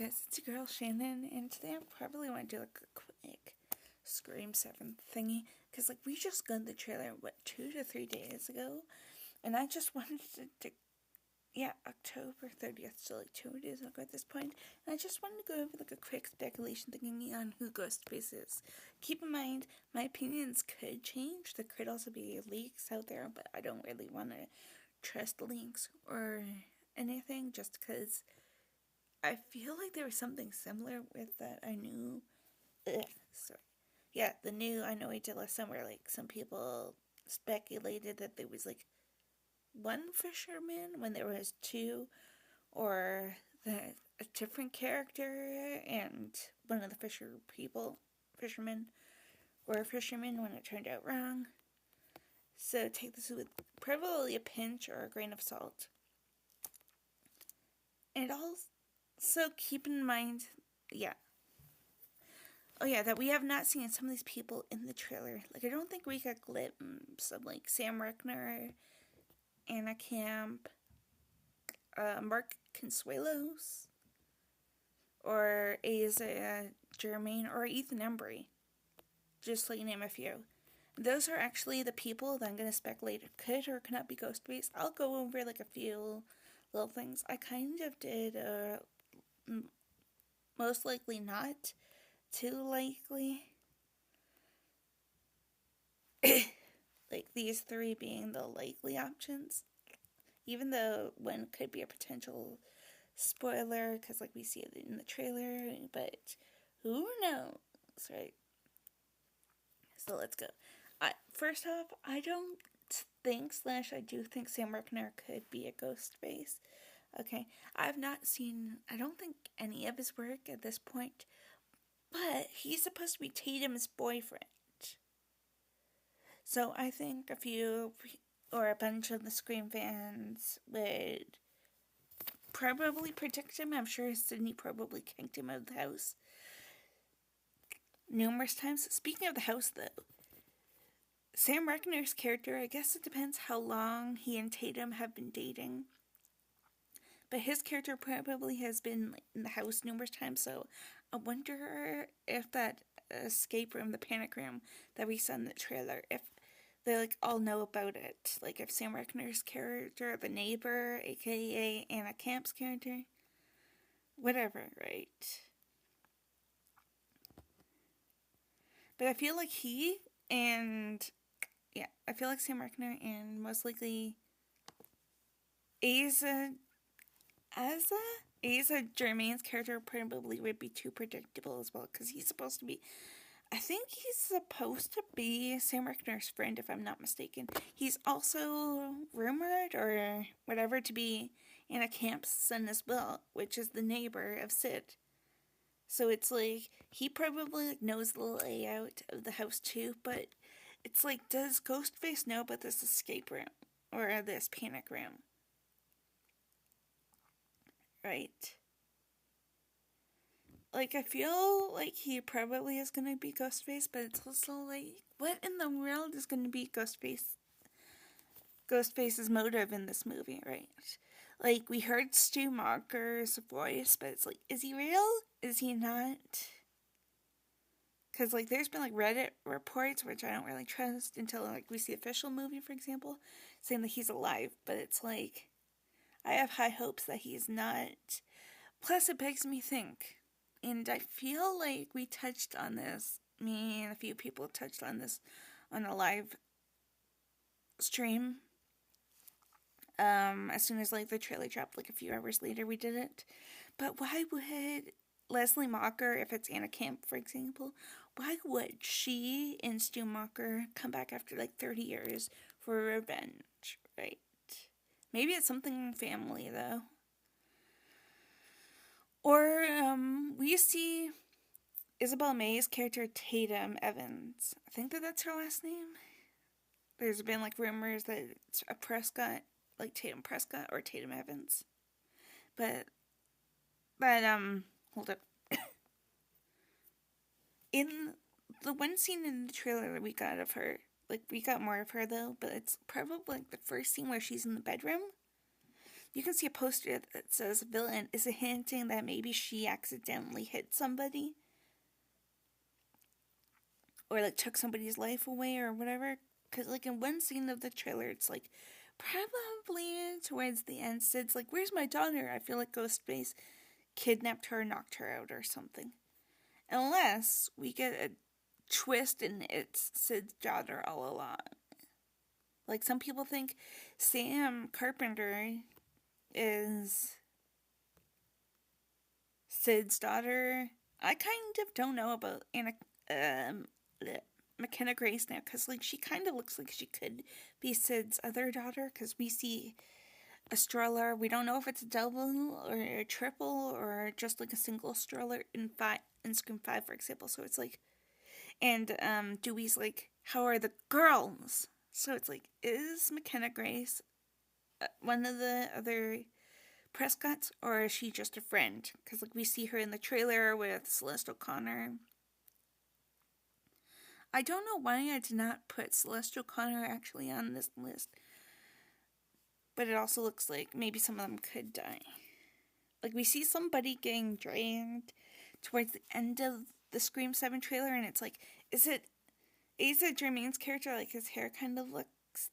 guys, it's your girl Shannon, and today I probably want to do like a quick Scream 7 thingy, because like we just got the trailer, 2 to 3 days ago, and I just wanted October 30th, so like 2 days ago at this point, and I just wanted to go over like a quick speculation thingy on who Ghostface is. Keep in mind, my opinions could change, there could also be leaks out there, but I don't really want to trust leaks or anything, just because I feel like there was something similar with that I knew. The new I Know I Did Last Summer, like some people speculated that there was like one fisherman when there was two, or that a different character and one of the fishermen were fishermen when it turned out wrong. So take this with probably a pinch or a grain of salt. And also keep in mind, that we have not seen some of these people in the trailer. Like, I don't think we got glimpses of, like, Sam Reckner, Anna Camp, Mark Consuelos, or Asa Germain, or Ethan Embry. Just to name a few. Those are actually the people that I'm going to speculate could or could not be Ghostface. I'll go over, like, a few little things. I kind of did, most likely not, too likely. Like these three being the likely options, even though one could be a potential spoiler because like we see it in the trailer, but who knows, right? So let's go. First off, I don't think / I do think Sam Reckner could be a Ghostface. Okay, I don't think any of his work at this point, but he's supposed to be Tatum's boyfriend. So I think a few or a bunch of the Scream fans would probably protect him. I'm sure Sydney probably kicked him out of the house numerous times. Speaking of the house, though, Sam Reckner's character, I guess it depends how long he and Tatum have been dating, but his character probably has been in the house numerous times, so I wonder if that escape room, the panic room that we saw in the trailer, if they like all know about it. Like if Sam Reckner's character, the neighbor, aka Anna Camp's character, whatever, right? But I feel like I feel like Sam Reckner and most likely Asa Germain's character probably would be too predictable as well, because I think he's supposed to be Sam Reckner's friend, if I'm not mistaken. He's also rumored, or whatever, to be Anna Camp's son as well, which is the neighbor of Sid. So it's like, he probably knows the layout of the house too, but it's like, does Ghostface know about this escape room, or this panic room? Right? Like, I feel like he probably is going to be Ghostface, but it's also like, what in the world is going to be Ghostface's motive in this movie, right? Like, we heard Stu Macher's voice, but it's like, is he real? Is he not? Because, like, there's been, like, Reddit reports, which I don't really trust until, like, we see the official movie, for example, saying that he's alive, but it's like, I have high hopes that he's not. Plus, it makes me think, and I feel like we touched on this, me and a few people touched on this on a live stream. As soon as like the trailer dropped, like a few hours later, we did it. But why would Leslie Macher, if it's Anna Camp, for example, why would she and Stu Macher come back after like 30 years for revenge, right? Maybe it's something family, though. Or, we see Isabel May's character, Tatum Evans. I think that's her last name. There's been, like, rumors that it's a Prescott, like Tatum Prescott or Tatum Evans. But, hold up. In the one scene in the trailer that we got of her, like, we got more of her, though, but it's probably, like, the first scene where she's in the bedroom. you can see a poster that says villain. Is it hinting that maybe she accidentally hit somebody? Or like took somebody's life away or whatever? Because like in one scene of the trailer, it's like probably towards the end, Sid's like, where's my daughter? I feel like Ghostface kidnapped her, knocked her out or something. Unless we get a twist and it's Sid's daughter all along. Like some people think Sam Carpenter is Sid's daughter. I kind of don't know about McKenna Grace now, because like she kind of looks like she could be Sid's other daughter, because we see a stroller. We don't know if it's a double or a triple or just like a single stroller in Scream 5, for example. So it's like, and Dewey's like, how are the girls? So it's like, is McKenna Grace one of the other Prescotts, or is she just a friend? Because like we see her in the trailer with Celeste O'Connor. I don't know why I did not put Celeste O'Connor actually on this list, but it also looks like maybe some of them could die. Like we see somebody getting dragged towards the end of the Scream 7 trailer, and it's like, is it Jermaine's character? Like his hair kind of looks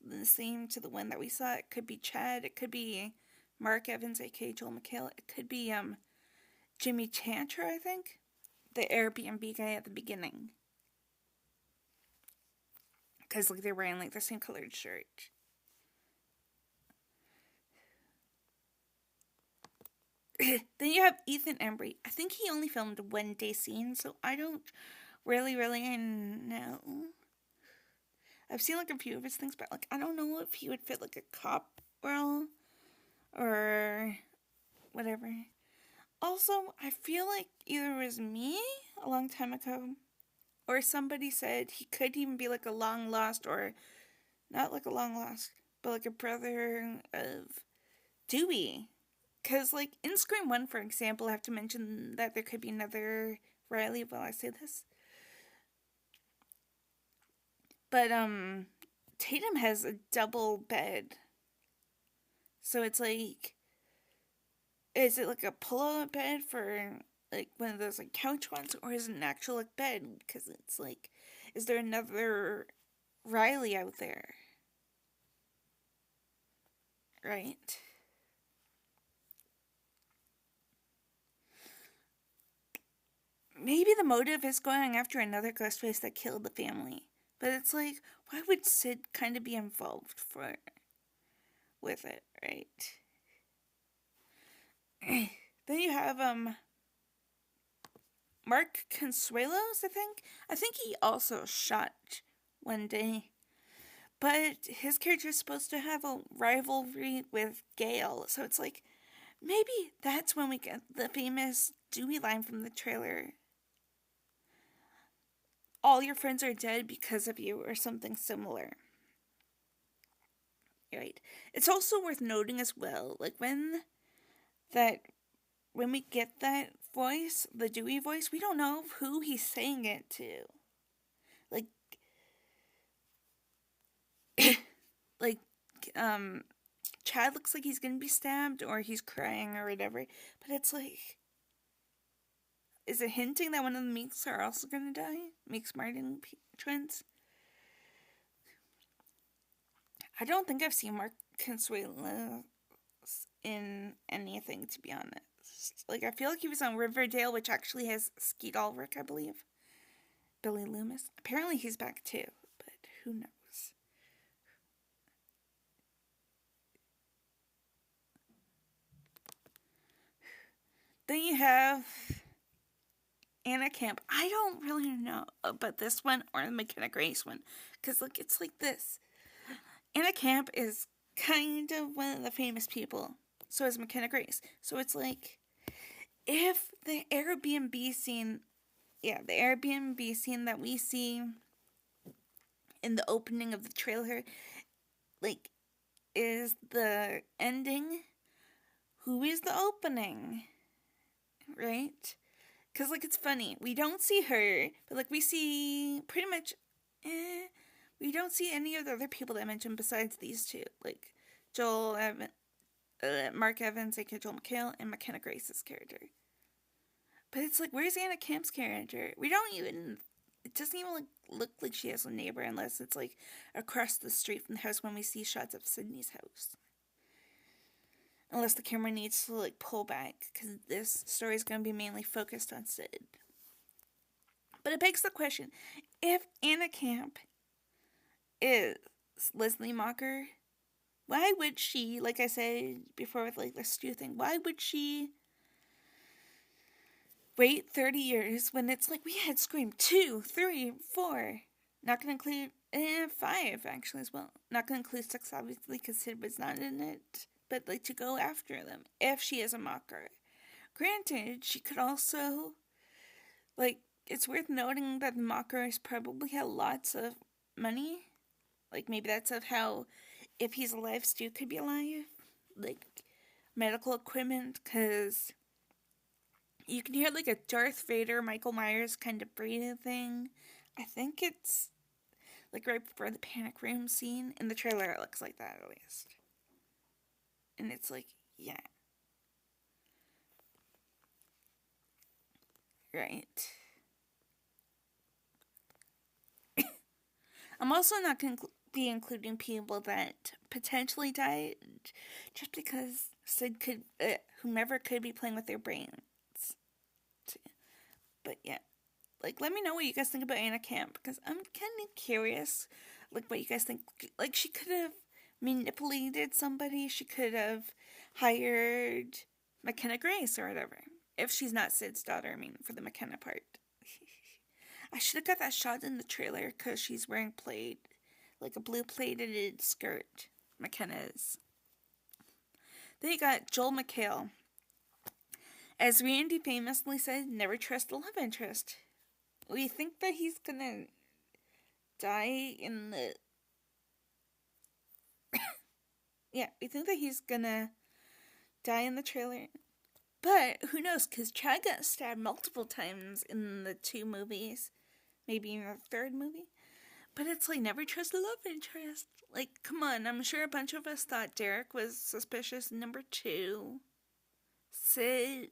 the same to the one that we saw. It could be Chad. It could be Mark Evans, aka Joel McHale. It could be Jimmy Chanter, I think, the Airbnb guy at the beginning, because like they're wearing like the same colored shirt. Then you have Ethan Embry. I think he only filmed one day scene, so I don't really know. I've seen like a few of his things, but like I don't know if he would fit like a cop role or whatever. Also, I feel like either it was me a long time ago, or somebody said he could even be like a long lost, or not like a long lost, but like a brother of Dewey. Because, like, in Scream 1, for example, I have to mention that there could be another Riley while I say this. But, Tatum has a double bed. So it's like, is it like a pull-out bed for, like, one of those, like, couch ones? Or is it an actual, like, bed? Because it's like, is there another Riley out there? Right? Maybe the motive is going after another Ghostface that killed the family. But it's like, why would Sid kind of be involved with it, right? Then you have Mark Consuelos, I think. I think he also shot one day. But his character is supposed to have a rivalry with Gale. So it's like, maybe that's when we get the famous Dewey line from the trailer. All your friends are dead because of you, or something similar. Right. It's also worth noting as well, like when we get that voice, the Dewey voice, we don't know who he's saying it to. Like, like, Chad looks like he's gonna be stabbed, or he's crying, or whatever. But it's like, is it hinting that one of the Meeks are also gonna die? Meeks Martin twins? I don't think I've seen Mark Consuelos in anything, to be honest. Like, I feel like he was on Riverdale, which actually has Skeet Ulrich, I believe. Billy Loomis. Apparently he's back too, but who knows? Then you have Anna Camp. I don't really know about this one or the McKenna Grace one, because look, it's like this. Anna Camp is kind of one of the famous people. So is McKenna Grace. So it's like, if the Airbnb scene that we see in the opening of the trailer, like, is the ending, who is the opening? Right? Because, like, it's funny. We don't see her, but, like, we see pretty much, we don't see any of the other people that I mentioned besides these two. Like, Joel Mark Evans, aka Joel McHale, and McKenna Grace's character. But it's like, where's Anna Camp's character? We don't even. It doesn't even look like she has a neighbor unless it's like across the street from the house when we see shots of Sydney's house. Unless the camera needs to like pull back because this story is going to be mainly focused on Sid. But it begs the question, if Anna Camp is Leslie Mocker, why would she, like I said before with like the Stu thing, why would she wait 30 years when it's like we had Scream 2, 3, 4, not going to include 5 actually as well. Not going to include 6 obviously because Sid was not in it, but like to go after them if she is a mocker. Granted, she could also, like, it's worth noting that the mockers probably had lots of money. Like, maybe that's of how, if he's alive, Stu could be alive. Like, medical equipment, because you can hear, like, a Darth Vader, Michael Myers kind of breathing thing. I think it's, like, right before the panic room scene. In the trailer, it looks like that, at least. And it's like, yeah. Right. I'm also not going to be including people that potentially died just because Sid could, whomever could be playing with their brains. But yeah, like, let me know what you guys think about Anna Camp, because I'm kind of curious, like, what you guys think. Like, she could have manipulated somebody, she could have hired McKenna Grace or whatever, if she's not Sid's daughter, for the McKenna part. I should have got that shot in the trailer because she's wearing like a blue pleated skirt. McKenna is. Then you got Joel McHale. As Randy famously said, never trust a love interest. We think that he's gonna die in the... yeah, we think that he's gonna die in the trailer. But who knows, because Chad got stabbed multiple times in the 2 movies. Maybe in the 3rd movie. But it's like, never trust a love interest. Like, come on, I'm sure a bunch of us thought Derek was suspicious in number 2. Sid,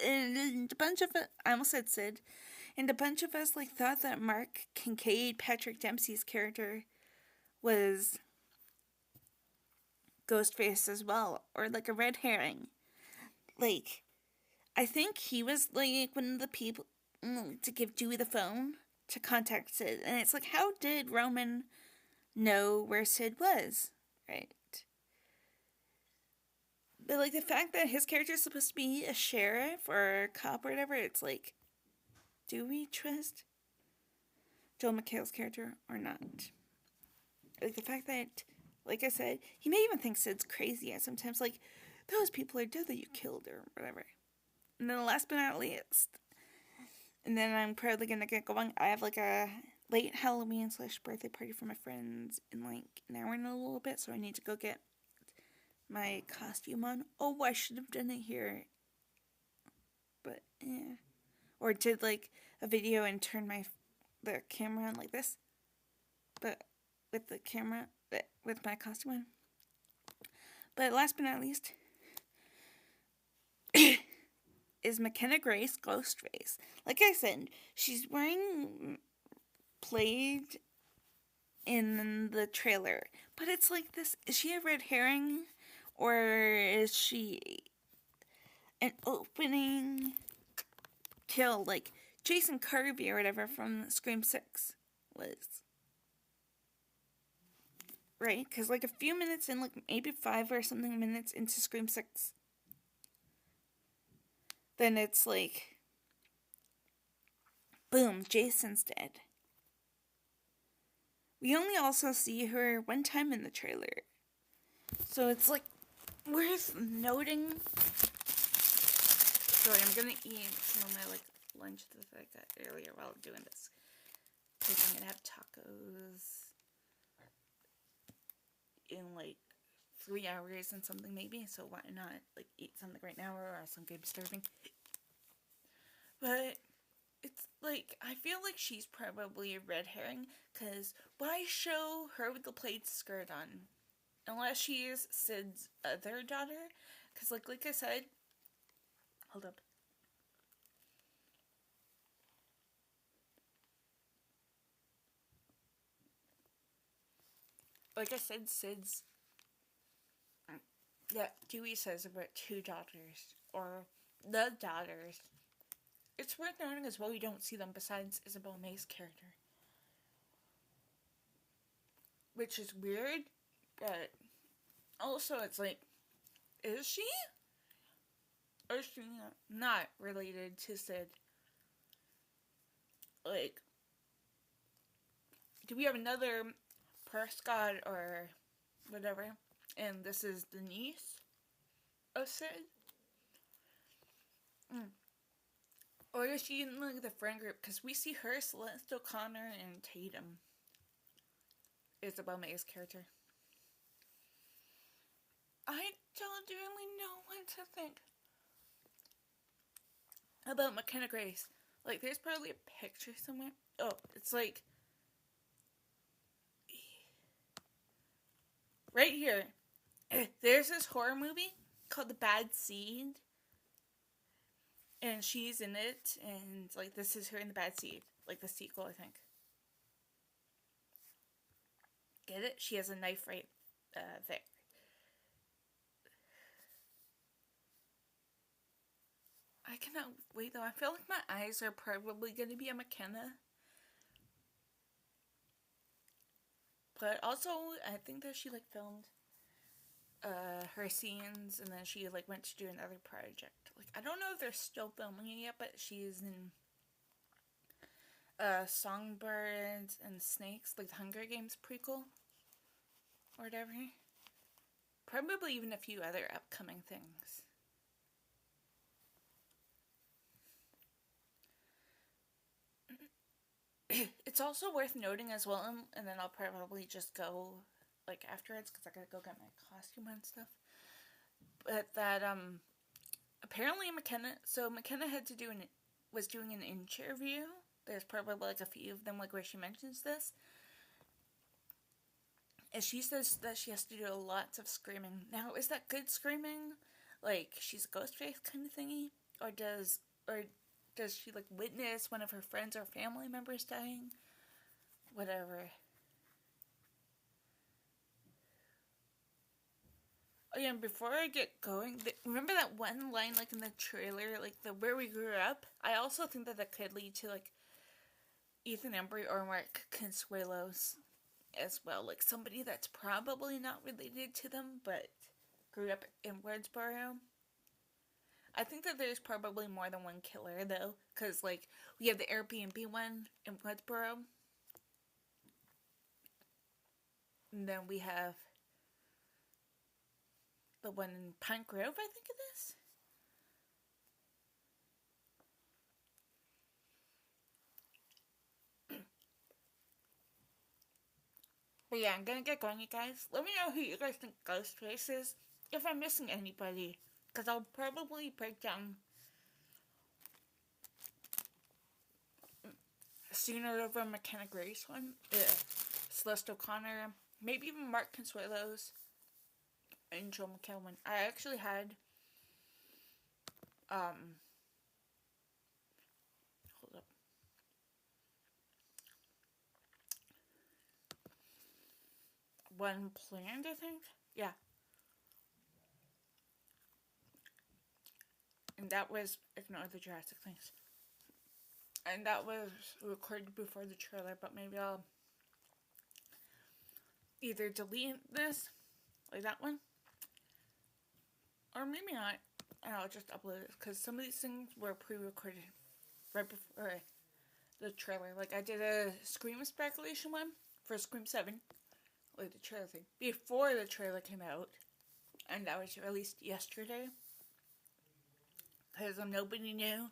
and a bunch of us, I almost said Sid, and a bunch of us, like, thought that Mark Kincaid, Patrick Dempsey's character, was Ghostface as well, or like a red herring. Like, I think he was, like, one of the people to give Dewey the phone to contact Sid. And it's like, how did Roman know where Sid was? Right? But, like, the fact that his character is supposed to be a sheriff or a cop or whatever, it's like, do we trust Joel McHale's character or not? Like, the fact that, like I said, he may even think Sid's crazy at sometimes, like, those people are dead that you killed or whatever. And then last but not least, and then I'm probably gonna get going, I have like a late Halloween / birthday party for my friends in like an hour and a little bit, so I need to go get my costume on. Oh, I should have done it here. But, yeah. Or did like a video and turn the camera on like this. But with the camera, with my costume on. But last but not least, is McKenna Grace Ghostface. Like I said, she's wearing plaid in the trailer. But it's like this, is she a red herring? Or is she an opening kill like Jason Kirby or whatever from Scream 6 was? Right? Because like a few minutes in, like maybe 5 or something minutes into Scream 6, then it's like, boom, Jason's dead. We only also see her one time in the trailer. So it's like worth noting. Sorry, I'm gonna eat some of my like lunch that I got earlier while doing this. Because I'm gonna have tacos in like 3 hours and something maybe. So why not like eat something right now, or else I'm gonna be starving. But it's like, I feel like she's probably a red herring, because why show her with the plaid skirt on unless she is Sid's other daughter. Because, like I said, hold up. Like I said, Sid's, yeah, Dewey says about 2 daughters, or the daughters. It's worth noting as well, we don't see them besides Isabel May's character. Which is weird, but also it's like, is she? Or is she not related to Sid? Like, do we have another Prescott or whatever, and this is the niece of Sid? Or is she in like the friend group? Because we see her, Celeste O'Connor, and Tatum. Isabel May's character. I don't really know what to think about McKenna Grace. Like, there's probably a picture somewhere. Oh, it's like right here. There's this horror movie called The Bad Seed. And she's in it, and like this is her in The Bad Seed. Like the sequel, I think. Get it? She has a knife right there. I cannot wait though. I feel like my eyes are probably going to be a McKenna. But also, I think that she like filmed her scenes, and then she like went to do another project. Like, I don't know if they're still filming it yet, but she's in Songbirds and Snakes, like the Hunger Games prequel or whatever. Probably even a few other upcoming things. It's also worth noting as well, and then I'll probably just go like afterwards because I gotta go get my costume and stuff. But that apparently McKenna had to was doing an interview. There's probably like a few of them like where she mentions this. And she says that she has to do lots of screaming. Now, is that good screaming? Like she's a ghostface kind of thingy? Or does she like witness one of her friends or family members dying? Whatever. Oh yeah, and before I get going, remember that one line like in the trailer, like the where we grew up? I also think that could lead to like Ethan Embry or Mark Consuelos as well. Like somebody that's probably not related to them, but grew up in Woodsboro. I think that there's probably more than one killer though, because like we have the Airbnb one in Woodsboro, and then we have the one in Pine Grove, I think it is. But yeah, I'm gonna get going, you guys. Let me know who you guys think Ghostface is. If I'm missing anybody, because I'll probably break down sooner over McKenna Grace one, Celeste O'Connor, maybe even Mark Consuelos, and Joel McKellen. I actually had hold up. One planned, I think. Yeah. And that was ignore the Jurassic things. And that was recorded before the trailer, but maybe I'll either delete this, like that one, or maybe not, and I'll just upload it, because some of these things were pre-recorded right before the trailer. Like, I did a Scream speculation one for Scream 7, like the trailer thing, before the trailer came out, and that was released yesterday, because nobody knew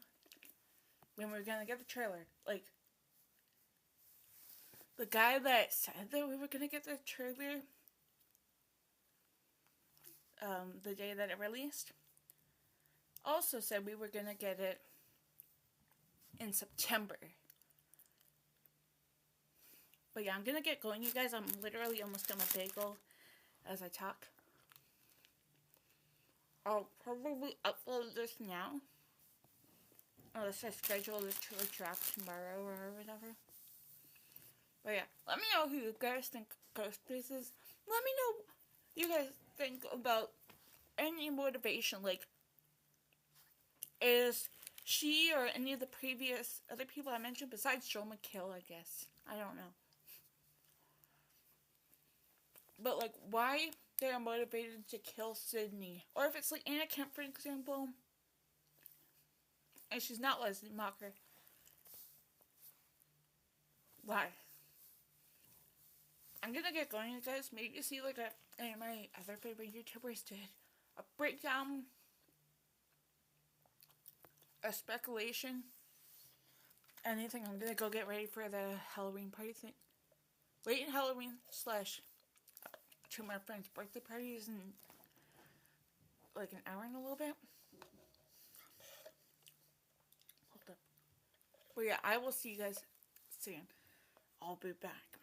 when we were gonna get the trailer. Like, the guy that said that we were gonna get the trailer the day that it released also said we were gonna get it in September. But yeah, I'm gonna get going, you guys. I'm literally almost done my bagel. as I talk. I'll probably upload this now, unless I schedule it to a drop tomorrow or whatever. But yeah, let me know who you guys think Ghostface is. Let me know you guys think about any motivation. Like, is she or any of the previous other people I mentioned, besides Joe McHale, I guess. I don't know. But, like, why they are motivated to kill Sydney. Or if it's, like, Anna Kemp, for example, and she's not Leslie Mocker. Why? I'm gonna get going, you guys. Maybe see, like, any of my other favorite YouTubers did a breakdown, a speculation, anything. I'm gonna go get ready for the Halloween party thing. Late Halloween slash two of my friends' birthday parties in like an hour and a little bit. Hold up. But yeah, I will see you guys soon. I'll be back.